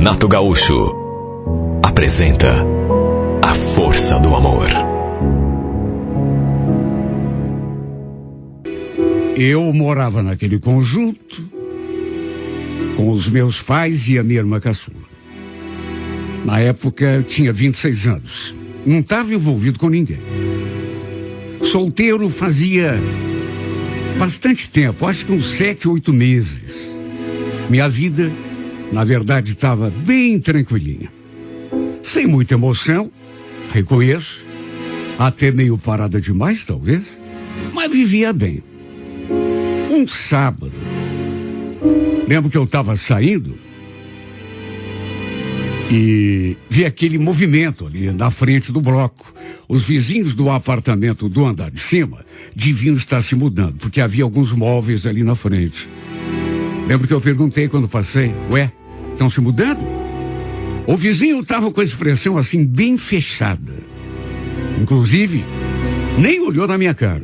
Renato Gaúcho apresenta A Força do Amor. Eu morava naquele conjunto com os meus pais e a minha irmã caçula. Na época eu tinha 26 anos. Não estava envolvido com ninguém. Solteiro fazia bastante tempo, acho que uns 7, 8 meses. Minha vida, na verdade, estava bem tranquilinha. Sem muita emoção, reconheço. Até meio parada demais, talvez. Mas vivia bem. Um sábado, lembro que eu estava saindo e vi aquele movimento ali na frente do bloco. Os vizinhos do apartamento do andar de cima deviam estar se mudando, porque havia alguns móveis ali na frente. Lembro que eu perguntei quando passei, estão se mudando? O vizinho estava com a expressão assim bem fechada. Inclusive, nem olhou na minha cara.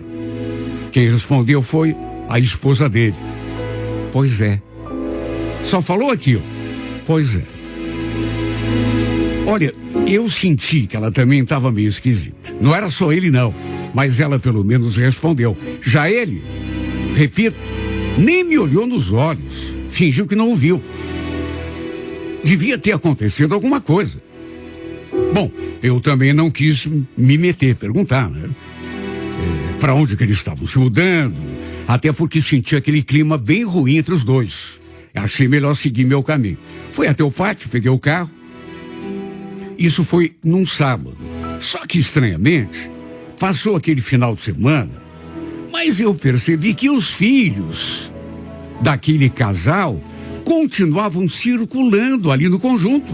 Quem respondeu foi a esposa dele. Pois é. Só falou aquilo. Pois é. Olha, eu senti que ela também estava meio esquisita. Não era só ele, não. Mas ela pelo menos respondeu. Já ele, repito, nem me olhou nos olhos. Fingiu que não ouviu. Devia ter acontecido alguma coisa. Bom, eu também não quis me meter, perguntar, né? Para onde que eles estavam se mudando, até porque senti aquele clima bem ruim entre os dois. Achei melhor seguir meu caminho. Fui até o pátio, peguei o carro. Isso foi num sábado. Só que, estranhamente, passou aquele final de semana, mas eu percebi que os filhos daquele casal continuavam circulando ali no conjunto.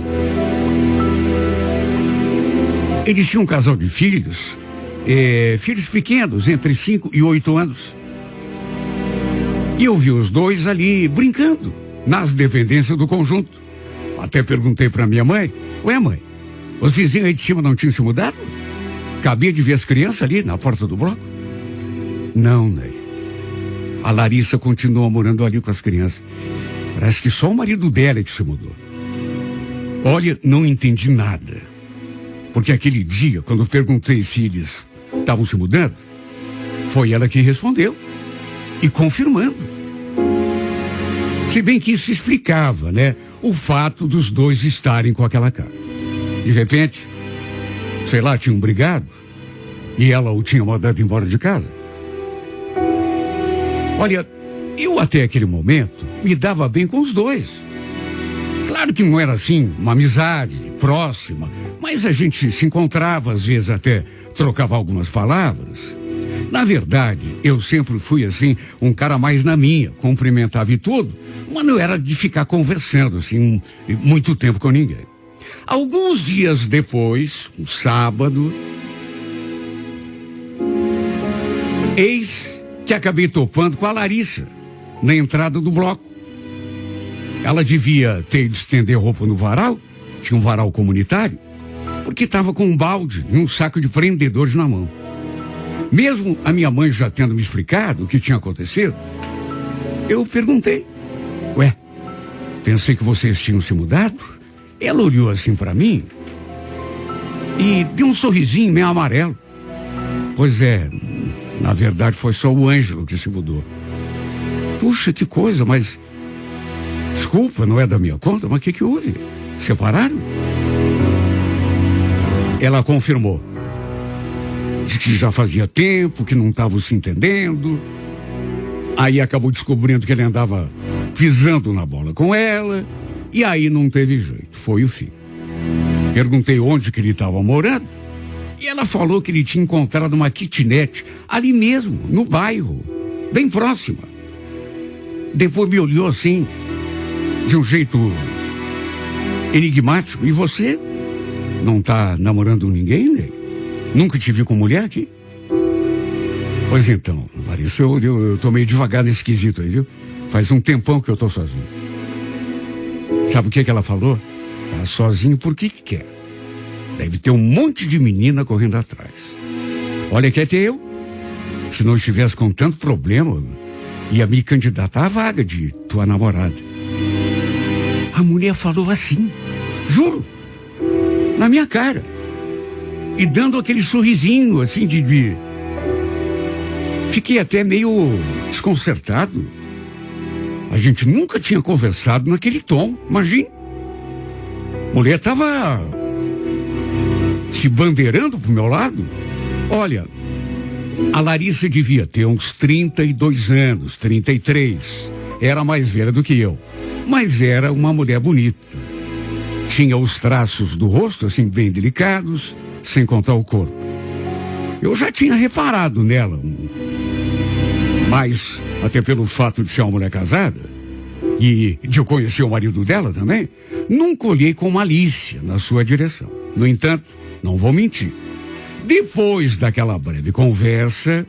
Eles tinham um casal de filhos, filhos pequenos, entre 5 e 8 anos. E eu vi os dois ali brincando nas dependências do conjunto. Até perguntei para minha mãe, mãe, os vizinhos aí de cima não tinham se mudado? Cabia de ver as crianças ali na porta do bloco? Não, Ney. A Larissa continua morando ali com as crianças. Parece que só o marido dela é que se mudou. Olha, não entendi nada. Porque aquele dia, quando eu perguntei se eles estavam se mudando, foi ela que respondeu. E confirmando. Se bem que isso explicava, né? O fato dos dois estarem com aquela cara. De repente, sei lá, tinham brigado e ela o tinha mandado embora de casa. Olha, eu até aquele momento me dava bem com os dois. Claro que não era assim, uma amizade próxima, mas a gente se encontrava, às vezes até trocava algumas palavras. Na verdade, eu sempre fui assim, um cara mais na minha, cumprimentava e tudo, mas não era de ficar conversando assim, muito tempo com ninguém. Alguns dias depois, um sábado, eis que acabei topando com a Larissa, na entrada do bloco. Ela devia ter ido estender roupa no varal, tinha um varal comunitário, porque estava com um balde e um saco de prendedores na mão. Mesmo a minha mãe já tendo me explicado o que tinha acontecido, eu perguntei, pensei que vocês tinham se mudado? Ela olhou assim para mim e deu um sorrisinho meio amarelo. Pois é, na verdade foi só o Ângelo que se mudou. Puxa, que coisa, mas... Desculpa, não é da minha conta, mas o que houve? Separaram? Ela confirmou. Disse que já fazia tempo, que não estavam se entendendo. Aí acabou descobrindo que ele andava pisando na bola com ela. E aí não teve jeito, foi o fim. Perguntei onde que ele estava morando. E ela falou que ele tinha encontrado uma kitnet ali mesmo, no bairro, bem próxima. Depois me olhou assim, de um jeito enigmático. E você? Não tá namorando ninguém, né? Nunca te vi com mulher aqui? Pois então, Larissa, eu tô meio devagar nesse quesito aí, viu? Faz um tempão que eu tô sozinho. Sabe o que ela falou? Tá sozinho por que quer? Deve ter um monte de menina correndo atrás. Olha, quer ter eu? Se não estivesse com tanto problema, ia me candidatar à vaga de tua namorada. A mulher falou assim, Juro. Na minha cara. E dando aquele sorrisinho, assim, Fiquei até meio desconcertado. A gente nunca tinha conversado naquele tom, imagine. A mulher estava se bandeirando pro meu lado. Olha, a Larissa devia ter uns 32 anos, 33. Era mais velha do que eu, mas era uma mulher bonita. Tinha os traços do rosto, assim, bem delicados, sem contar o corpo. Eu já tinha reparado nela, mas até pelo fato de ser uma mulher casada e de eu conhecer o marido dela também, nunca olhei com malícia na sua direção. No entanto, não vou mentir. Depois daquela breve conversa,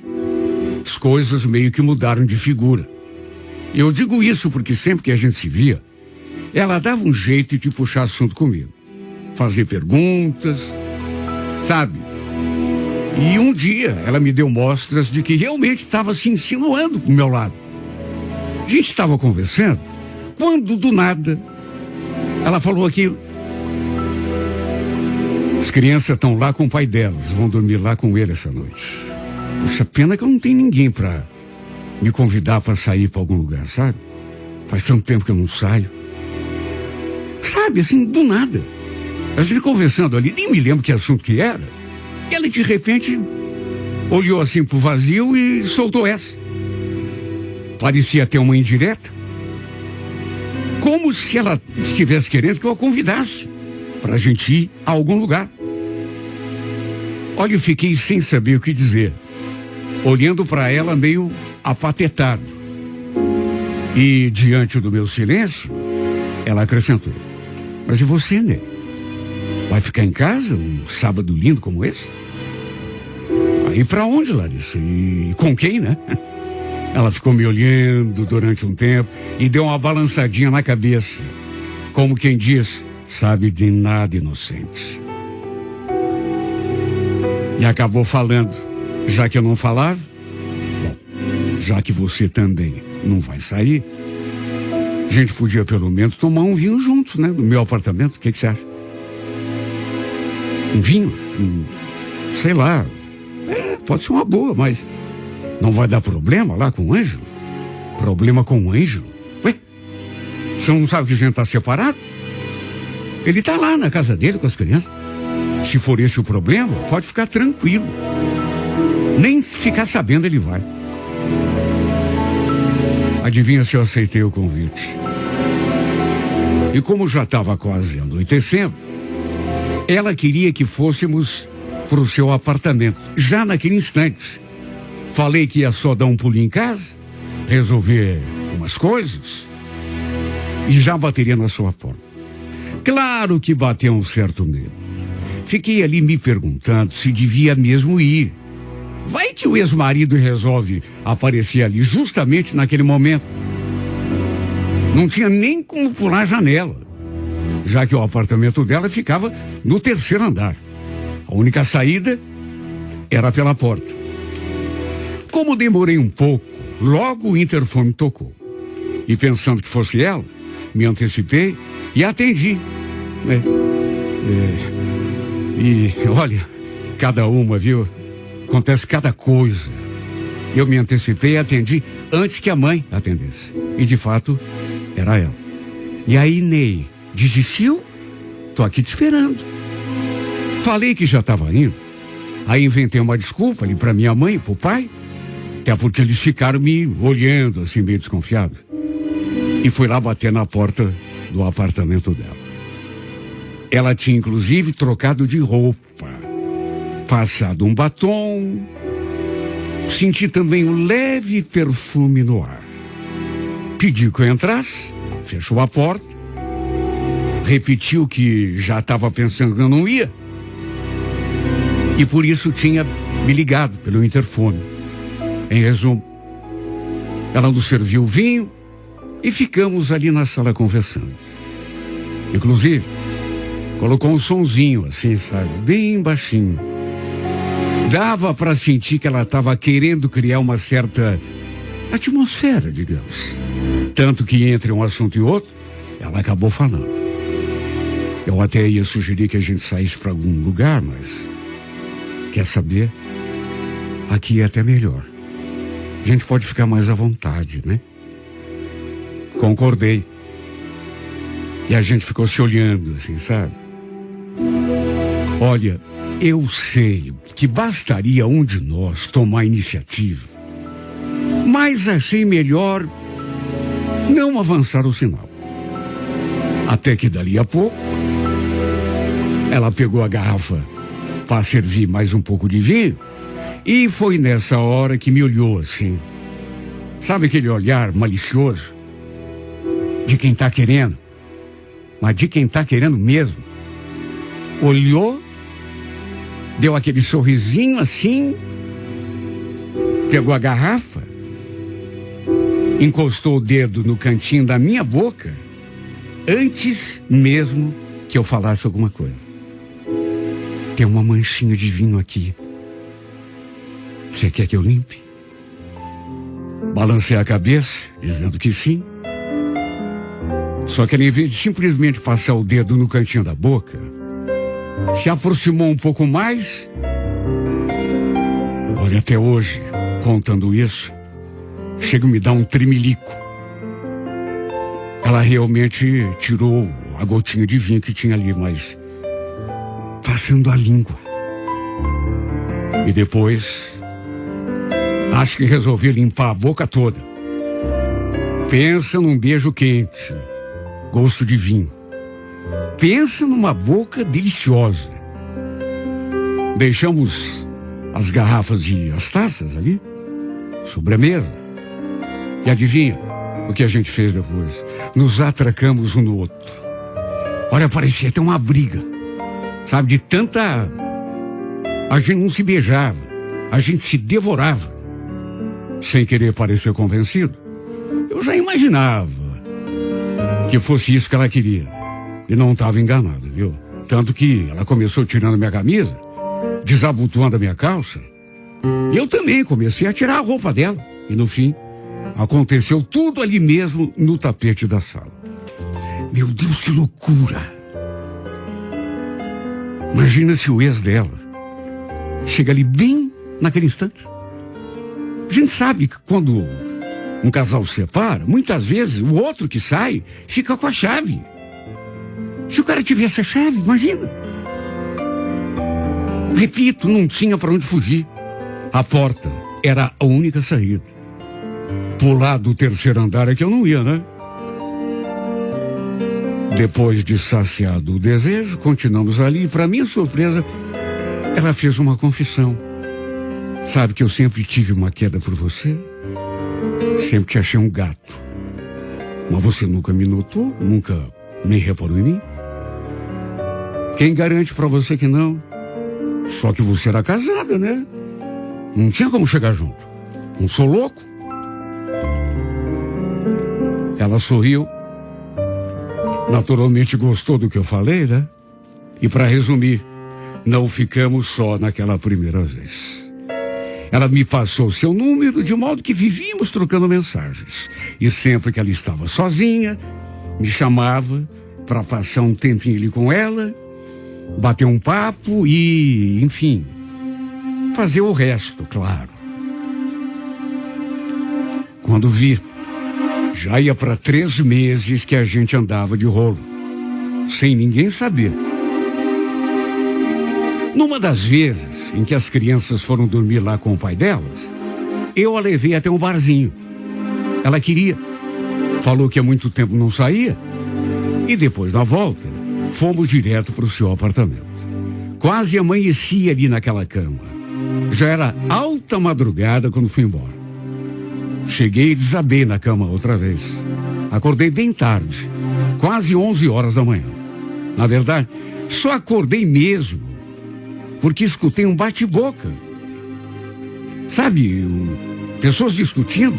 as coisas meio que mudaram de figura. Eu digo isso porque sempre que a gente se via, ela dava um jeito de puxar assunto comigo. Fazer perguntas, sabe? E um dia ela me deu mostras de que realmente estava se insinuando do meu lado. A gente estava conversando, quando do nada ela falou aquilo. As crianças estão lá com o pai delas, vão dormir lá com ele essa noite. Puxa, pena que eu não tenho ninguém para me convidar para sair para algum lugar, sabe? Faz tanto tempo que eu não saio. Sabe, assim, do nada. A gente conversando ali, nem me lembro que assunto que era. E ela, de repente, olhou assim pro vazio e soltou essa. Parecia ter uma indireta. Como se ela estivesse querendo que eu a convidasse pra gente ir a algum lugar. Olha, eu fiquei sem saber o que dizer, olhando para ela meio apatetado. E diante do meu silêncio, ela acrescentou: mas e você, Ney? Vai ficar em casa um sábado lindo como esse? Aí pra onde, Larissa? E com quem, né? Ela ficou me olhando durante um tempo e deu uma balançadinha na cabeça, como quem diz: sabe de nada, inocente. E acabou falando: já que eu não falava, bom, já que você também não vai sair, a gente podia pelo menos tomar um vinho juntos, né? No meu apartamento, o que você acha? Um vinho? Sei lá. Pode ser uma boa, mas não vai dar problema lá com o Ângelo? Problema com o Ângelo? Ué? Você não sabe que a gente tá separado? Ele tá lá na casa dele com as crianças. Se for esse o problema, pode ficar tranquilo. Nem ficar sabendo ele vai. Adivinha se eu aceitei o convite. E como já estava quase anoitecendo, ela queria que fôssemos para o seu apartamento, já naquele instante. Falei que ia só dar um pulinho em casa, resolver umas coisas, e já bateria na sua porta. Claro que bateu um certo medo. Fiquei ali me perguntando se devia mesmo ir. Vai que o ex-marido resolve aparecer ali justamente naquele momento. Não tinha nem como pular a janela, já que o apartamento dela ficava no 3º andar. A única saída era pela porta. Como demorei um pouco, logo o interfone tocou. E pensando que fosse ela, me antecipei e atendi. E olha, cada uma, viu? Acontece cada coisa. Eu me antecipei e atendi antes que a mãe atendesse. E de fato, era ela. E aí, Ney, desistiu? Tô aqui te esperando. Falei que já estava indo. Aí inventei uma desculpa ali para minha mãe e pro pai. Até porque eles ficaram me olhando assim, meio desconfiado. E fui lá bater na porta do apartamento dela. Ela tinha inclusive trocado de roupa, passado um batom. Senti também um leve perfume no ar. Pediu que eu entrasse, fechou a porta, repetiu que já estava pensando que eu não ia. E por isso tinha me ligado pelo interfone. Em resumo, ela nos serviu vinho e ficamos ali na sala conversando. Inclusive, colocou um sonzinho assim, sabe, bem baixinho. Dava para sentir que ela estava querendo criar uma certa atmosfera, digamos. Tanto que entre um assunto e outro, ela acabou falando. Eu até ia sugerir que a gente saísse para algum lugar, mas... Quer saber? Aqui é até melhor. A gente pode ficar mais à vontade, né? Concordei. E a gente ficou se olhando, assim, sabe? Olha, eu sei que bastaria um de nós tomar a iniciativa, mas achei melhor não avançar o sinal. Até que dali a pouco, ela pegou a garrafa para servir mais um pouco de vinho e foi nessa hora que me olhou assim. Sabe aquele olhar malicioso? De quem tá querendo, mas de quem tá querendo mesmo. Olhou, deu aquele sorrisinho assim, pegou a garrafa, encostou o dedo no cantinho da minha boca, antes mesmo que eu falasse alguma coisa. Tem uma manchinha de vinho aqui. Você quer que eu limpe? Balancei a cabeça, dizendo que sim. Só que ela, em vez de simplesmente passar o dedo no cantinho da boca, se aproximou um pouco mais. Olha, até hoje, contando isso, chega a me dar um tremelico. Ela realmente tirou a gotinha de vinho que tinha ali, mas passando a língua. E depois, acho que resolvi limpar a boca toda. Pensa num beijo quente, gosto de vinho. Pensa numa boca deliciosa. Deixamos as garrafas e as taças ali, sobre a mesa. E adivinha o que a gente fez depois? Nos atracamos um no outro. Olha, parecia até uma briga. Sabe, de tanta... A gente não se beijava, a gente se devorava. Sem querer parecer convencido, eu já imaginava que fosse isso que ela queria. E não estava enganado, viu? Tanto que ela começou tirando minha camisa, desabotoando a minha calça. E eu também comecei a tirar a roupa dela. E no fim, aconteceu tudo ali mesmo no tapete da sala. Meu Deus, que loucura! Imagina se o ex dela chega ali bem naquele instante. A gente sabe que quando um casal se separa, muitas vezes o outro que sai fica com a chave. Se o cara tivesse a chave, imagina. Repito, não tinha para onde fugir. A porta era a única saída. Pular do terceiro andar é que eu não ia, né? Depois de saciado o desejo, continuamos ali e, para minha surpresa, ela fez uma confissão. Sabe que eu sempre tive uma queda por você? Sempre te achei um gato. Mas você nunca me notou, nunca nem reparou em mim. Quem garante pra você que não? Só que você era casada, né? Não tinha como chegar junto. Não sou louco. Ela sorriu. Naturalmente gostou do que eu falei, né? E pra resumir, não ficamos só naquela primeira vez. Ela me passou seu número, de modo que vivíamos trocando mensagens. E sempre que ela estava sozinha, me chamava para passar um tempinho ali com ela, bater um papo e, enfim, fazer o resto, claro. Quando vi, já ia para 3 meses que a gente andava de rolo, sem ninguém saber. Numa das vezes em que as crianças foram dormir lá com o pai delas, eu a levei até um barzinho. Ela queria. Falou que há muito tempo não saía. E depois, na volta, fomos direto para o seu apartamento. Quase amanhecia ali naquela cama. Já era alta madrugada quando fui embora. Cheguei e desabei na cama outra vez. Acordei bem tarde, quase 11 horas da manhã. Na verdade, só acordei mesmo porque escutei um bate-boca. Sabe, pessoas discutindo.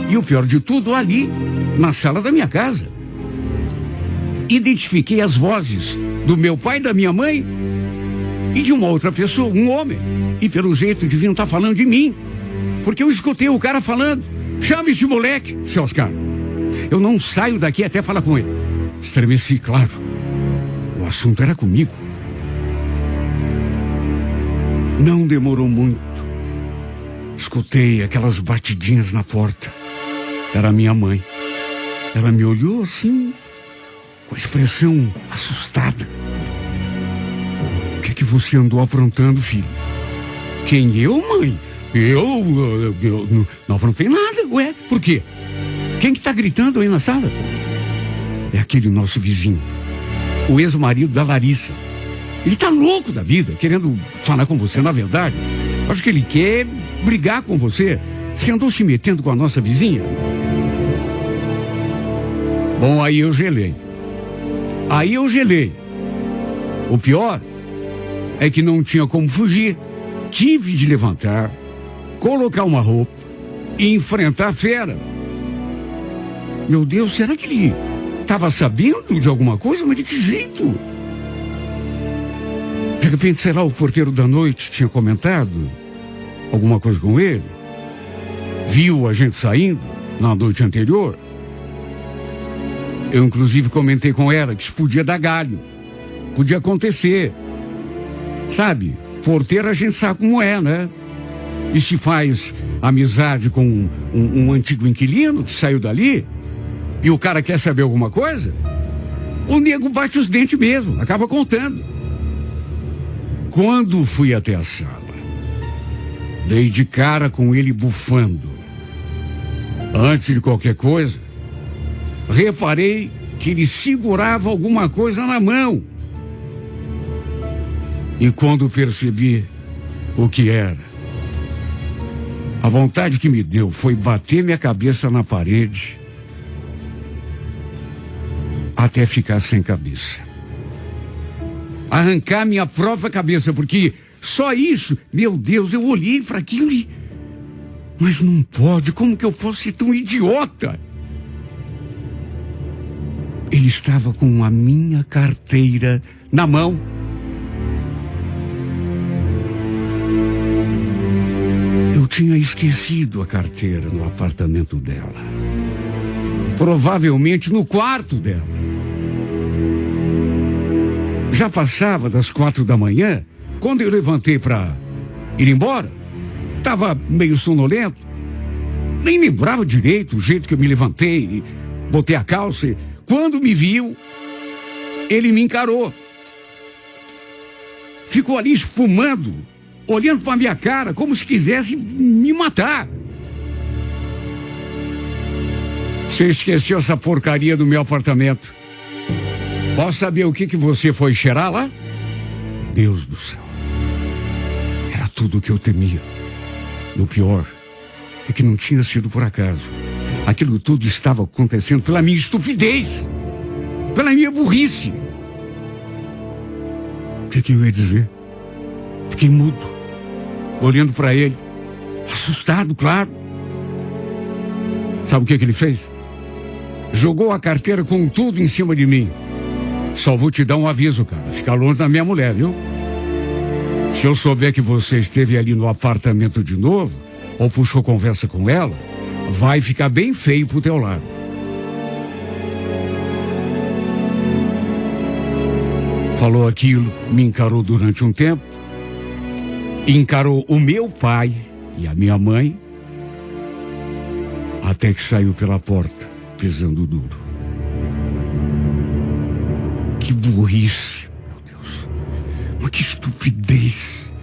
E o pior de tudo, ali, na sala da minha casa. Identifiquei as vozes do meu pai, da minha mãe e de uma outra pessoa, um homem. E pelo jeito deviam estar falando de mim, porque eu escutei o cara falando: chame esse moleque, seu Oscar. Eu não saio daqui até falar com ele. Estremeci, claro. O assunto era comigo. Não demorou muito. Escutei aquelas batidinhas na porta. Era minha mãe. Ela me olhou assim, com expressão assustada. O que é que você andou aprontando, filho? Quem, eu, mãe? Eu não aprontei nada, ué, por quê? Quem que tá gritando aí na sala? É aquele nosso vizinho, o ex-marido da Larissa. Ele tá louco da vida, querendo falar com você, na verdade. Acho que ele quer brigar com você. Você andou se metendo com a nossa vizinha? Bom, aí eu gelei. O pior é que não tinha como fugir. Tive de levantar, colocar uma roupa e enfrentar a fera. Meu Deus, será que ele estava sabendo de alguma coisa? Mas de que jeito? De repente, sei lá, o porteiro da noite tinha comentado alguma coisa com ele. Viu a gente saindo na noite anterior. Eu, inclusive, comentei com ela que isso podia dar galho. Podia acontecer. Sabe, porteiro a gente sabe como é, né? E se faz amizade com um antigo inquilino que saiu dali, e o cara quer saber alguma coisa, o nego bate os dentes mesmo, acaba contando. Quando fui até a sala, dei de cara com ele bufando. Antes de qualquer coisa, reparei que ele segurava alguma coisa na mão. E quando percebi o que era, a vontade que me deu foi bater minha cabeça na parede até ficar sem cabeça. Arrancar minha própria cabeça, porque só isso, meu Deus, eu olhei para aquilo e... Mas não pode, como que eu posso ser tão idiota? Ele estava com a minha carteira na mão. Eu tinha esquecido a carteira no apartamento dela. Provavelmente no quarto dela. Já passava das 4 da manhã, quando eu levantei para ir embora. Estava meio sonolento. Nem lembrava direito o jeito que eu me levantei, botei a calça. Quando me viu, ele me encarou. Ficou ali espumando, olhando para minha cara, como se quisesse me matar. Você esqueceu essa porcaria do meu apartamento. Posso saber o que você foi cheirar lá? Deus do céu. Era tudo o que eu temia. E o pior é que não tinha sido por acaso. Aquilo tudo estava acontecendo pela minha estupidez. Pela minha burrice. O que eu ia dizer? Fiquei mudo, olhando para ele, assustado, claro. Sabe o que ele fez? Jogou a carteira com tudo em cima de mim. Só vou te dar um aviso, cara. Fica longe da minha mulher, viu? Se eu souber que você esteve ali no apartamento de novo, ou puxou conversa com ela, vai ficar bem feio pro teu lado. Falou aquilo, me encarou durante um tempo, encarou o meu pai e a minha mãe, até que saiu pela porta, pisando duro. Que burrice, meu Deus. Mas que estupidez.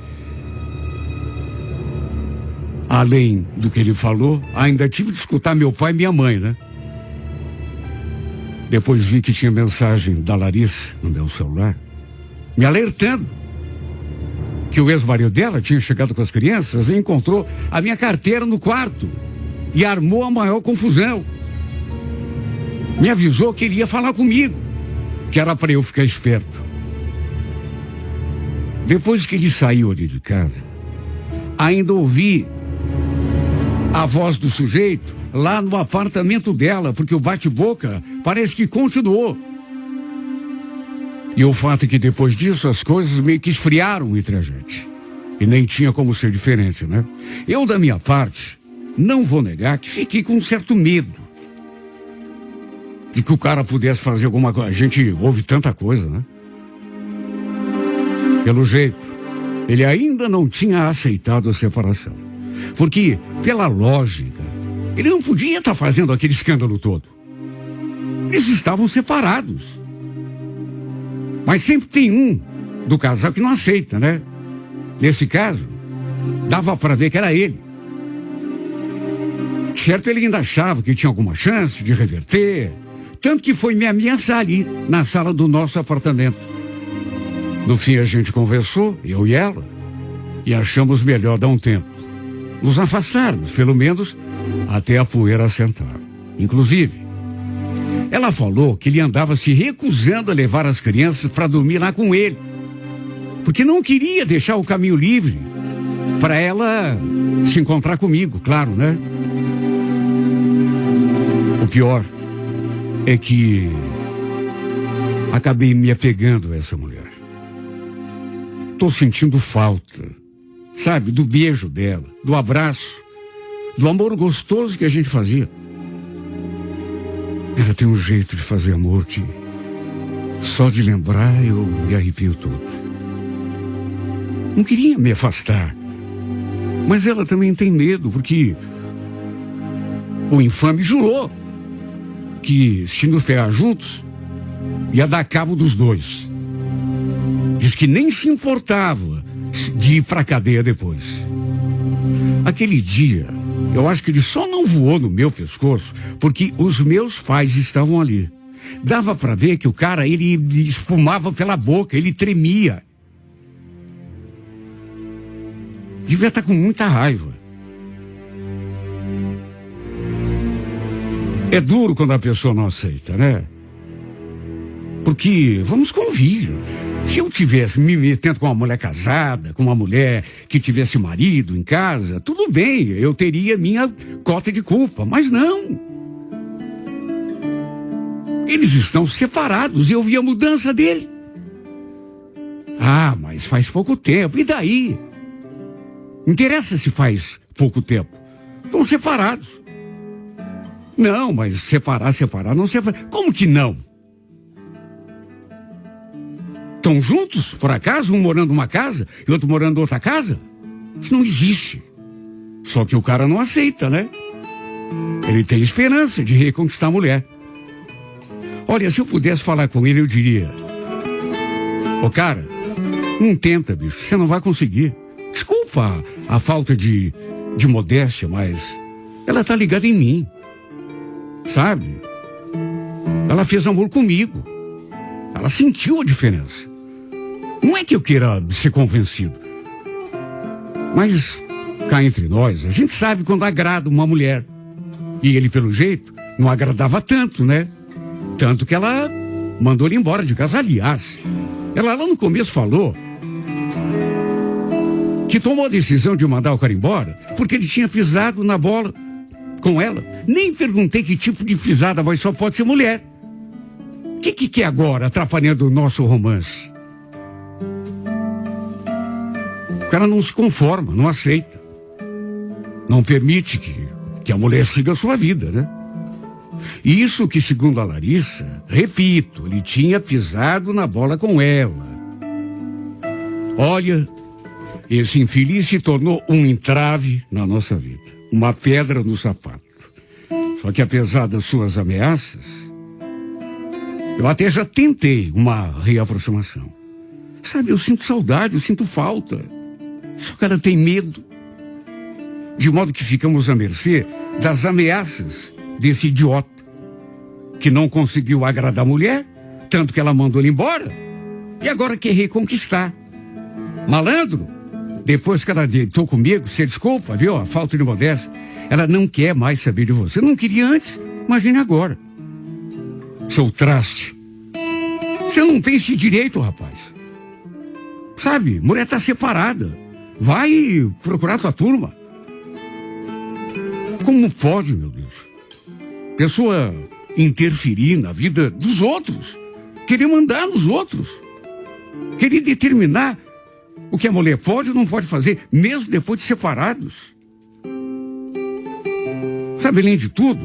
Além do que ele falou, ainda tive de escutar meu pai e minha mãe, né? Depois vi que tinha mensagem da Larissa no meu celular, me alertando que o ex-marido dela tinha chegado com as crianças e encontrou a minha carteira no quarto e armou a maior confusão. Me avisou que ele ia falar comigo, que era para eu ficar esperto. Depois que ele saiu ali de casa, ainda ouvi a voz do sujeito lá no apartamento dela, porque o bate-boca parece que continuou. E o fato é que depois disso as coisas meio que esfriaram entre a gente. E nem tinha como ser diferente, né? Eu, da minha parte, não vou negar que fiquei com um certo medo de que o cara pudesse fazer alguma coisa. A gente ouve tanta coisa, né? Pelo jeito, ele ainda não tinha aceitado a separação. Porque, pela lógica, ele não podia estar fazendo aquele escândalo todo. Eles estavam separados. Mas sempre tem um do casal que não aceita, né? Nesse caso, dava para ver que era ele. Certo, ele ainda achava que tinha alguma chance de reverter, tanto que foi me ameaçar ali, na sala do nosso apartamento. No fim, a gente conversou, eu e ela, e achamos melhor dar um tempo. Nos afastarmos, pelo menos, até a poeira assentar. Inclusive, ela falou que ele andava se recusando a levar as crianças para dormir lá com ele, porque não queria deixar o caminho livre para ela se encontrar comigo, claro, né? O pior é que acabei me apegando a essa mulher. Tô sentindo falta, sabe, do beijo dela, do abraço, do amor gostoso que a gente fazia. Ela tem um jeito de fazer amor que só de lembrar eu me arrepio todo. Não queria me afastar, mas ela também tem medo, porque o infame jurou que se nos pegar juntos, ia dar cabo dos dois. Diz que nem se importava de ir pra cadeia depois. Aquele dia, eu acho que ele só não voou no meu pescoço porque os meus pais estavam ali. Dava pra ver que o cara, ele espumava pela boca, ele tremia. Devia estar com muita raiva. É duro quando a pessoa não aceita, né? Porque, vamos convir, se eu tivesse me metendo com uma mulher casada, com uma mulher que tivesse marido em casa, tudo bem, eu teria minha cota de culpa, mas não. Eles estão separados e eu vi a mudança dele. Ah, mas faz pouco tempo, e daí? Interessa se faz pouco tempo. Estão separados. Não, mas separar, não separa. Como que não? Estão juntos, por acaso? Um morando numa casa e outro morando em outra casa? Isso não existe. Só que o cara não aceita, né? Ele tem esperança de reconquistar a mulher. Olha, se eu pudesse falar com ele, eu diria: ô cara, não tenta, bicho, você não vai conseguir. Desculpa a falta de modéstia, mas ela tá ligada em mim. Sabe? Ela fez amor comigo. Ela sentiu a diferença. Não é que eu queira ser convencido, mas cá entre nós, a gente sabe quando agrada uma mulher. E ele, pelo jeito, não agradava tanto, né? Tanto que ela mandou ele embora de casa. Aliás, ela lá no começo falou que tomou a decisão de mandar o cara embora porque ele tinha pisado na bola com ela. Nem perguntei que tipo de pisada, mas só pode ser mulher. O que é agora, atrapalhando o nosso romance? O cara não se conforma, não aceita. Não permite que a mulher siga a sua vida, né? E isso que, segundo a Larissa, repito, ele tinha pisado na bola com ela. Olha, esse infeliz se tornou um entrave na nossa vida. Uma pedra no sapato. Só que apesar das suas ameaças, eu até já tentei uma reaproximação. Sabe, eu sinto saudade, eu sinto falta. Só que ela tem medo. De modo que ficamos à mercê das ameaças desse idiota, que não conseguiu agradar a mulher, tanto que ela mandou ele embora, e agora quer reconquistar. Malandro, depois que ela deitou comigo, você desculpa, viu? A falta de modéstia. Ela não quer mais saber de você. Não queria antes, imagine agora. Seu traste. Você não tem esse direito, rapaz. Sabe, mulher tá separada. Vai procurar tua turma. Como pode, meu Deus? Pessoa interferir na vida dos outros. Querer mandar nos outros. Querer determinar o que a mulher pode ou não pode fazer, mesmo depois de separados. Sabe, além de tudo,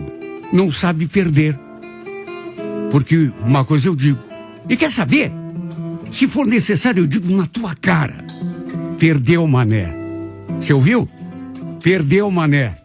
não sabe perder. Porque uma coisa eu digo, e quer saber? Se for necessário, eu digo na tua cara. Perdeu, mané. Você ouviu? Perdeu, mané.